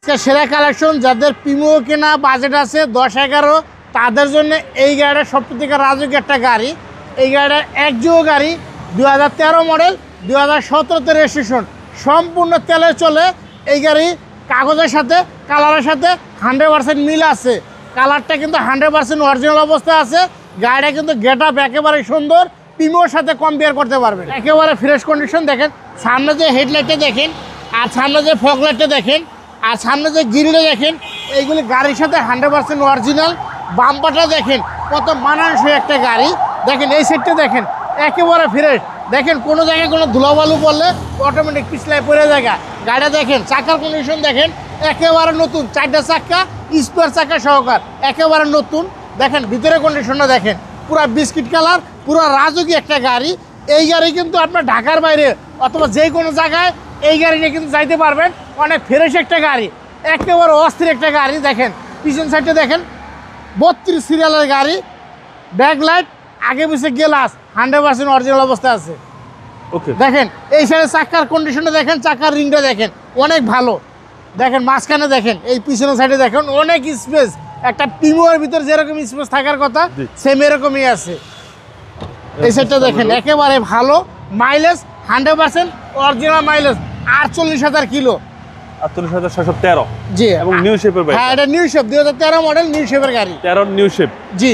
সেরা কালেকশন যাদের প্রিমিও কেনা বাজেট আছে 10-11 তাদের জন্য এই গাড়িটা সবথেকে রাজকীয় একটা গাড়ি। এই গাড়িটা একজো গাড়ি 2013 মডেল 2017-তে রেজিস্ট্রেশন, সম্পূর্ণ তেলে চলে। এই গাড়ি কাগজের সাথে কালারের সাথে 100% মিল আছে। কালারটা কিন্তু 100% অরিজিনাল অবস্থা আছে। গাড়িটা কিন্তু গেট আপ একেবারে সুন্দর, প্রিমিওর সাথে কম্পেয়ার করতে পারবেন। একেবারে ফ্রেশ কন্ডিশন। দেখেন সামনে যে হেডলাইটটা দেখেন, আর সামনে যে ফগ লাইটটা দেখেন, আর সামনে যে গ্রিলটা দেখেন, এইগুলি গাড়ির সাথে 100% অরিজিনাল। বাম্পারটা দেখেন কত মানানসই একটা গাড়ি। দেখেন এই সাইডটা দেখেন একেবারে ফ্রেশ। দেখেন কোনো জায়গায় কোনো ধুলাবালু পড়লে অটোমেটিক পিছলায় পড়ে জায়গা। গাড়িটা দেখেন চাকার কন্ডিশন দেখেন একেবারে নতুন, 4টা চাক্কা স্পেয়ার চাকা সহকার একেবারে নতুন। দেখেন ভিতরে কন্ডিশনটা দেখেন পুরো বিস্কিট কালার, পুরো রাজকীয় একটা গাড়ি। এই গাড়ি কিন্তু আপনার ঢাকার বাইরে অথবা যে কোনো জায়গায় এই গাড়ি নিয়ে কিন্তু যাইতে পারবেন। অনেক ফ্রেশ একটা গাড়ি, একেবারে অস্থির একটা গাড়ি। দেখেন পিছন সাইডে দেখেন 32 সিরিয়ালের গাড়ি, ব্যাকলাইট, আগে পিছে গ্লাস 100% অরিজিনাল অবস্থা আছে। ওকে, দেখেন এই সাইডে চাকার কন্ডিশনটা দেখেন, চাকার রিংটা দেখেন অনেক ভালো। দেখেন মাঝখানে দেখেন, এই পিছনের সাইডে দেখেন অনেক স্পেস। একটা প্রিমিওর ভিতর যেরকম স্পেস থাকার কথা সেম এরকমই আছে। এই সাইডটা দেখেন একেবারে ভালো, মাইলেজ 100% অরিজিনাল মাইলেজ 48,000 কিলো। 48,613 জি, এবং নিউ শেপের বাইক। হ্যাঁ এটা নিউ শেপ 2013 মডেল নিউ শেপের গাড়ি। 13 নিউ শেপ। জি,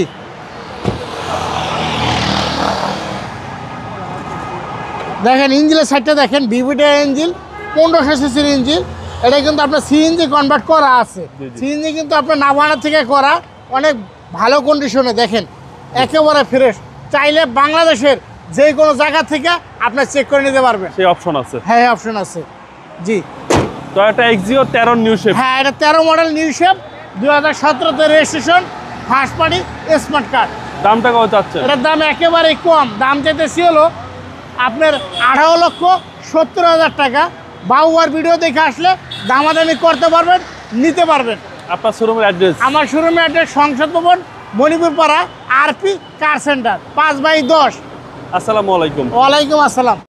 দেখেন ইঞ্জিনের সাইডটা দেখেন ভিভিটা ইঞ্জিন, 1500 সিসির ইঞ্জিন। এটা কিন্তু আপনার সিএনজি কনভার্ট করা আছে। সিএনজি কিন্তু আপনার নাভানা থেকে করা, অনেক ভালো কন্ডিশনে। দেখেন একেবারে ফ্রেশ। চাইলে বাংলাদেশের যে কোনো জায়গা থেকে আপনার চেক করে নিতে পারবেন, সেই অপশন আছে। হ্যাঁ অপশন আছে। জি, টয়োটা এক্সিও 13 নিউ শেপ। হ্যাঁ এটা 13 মডেল নিউ শেপ, 2017-তে registration, first party smart card. দামটা কত চাচ্ছেন? এটার দাম একেবারে কম, দাম চাইতেছি হলো আপনার 18,70,000 টাকা। বাউয়ার ভিডিও দেখে আসলে দামাদামি করতে পারবেন, নিতে পারবেন। আপনার শোরুমের অ্যাড্রেস? আমার শোরুমের অ্যাড্রেস সংসদ ভবন, মণিপুর পাড়া, আরপি কার সেন্টার, 5/10। আসসালামু আলাইকুম। ওয়ালাইকুম আসসালাম।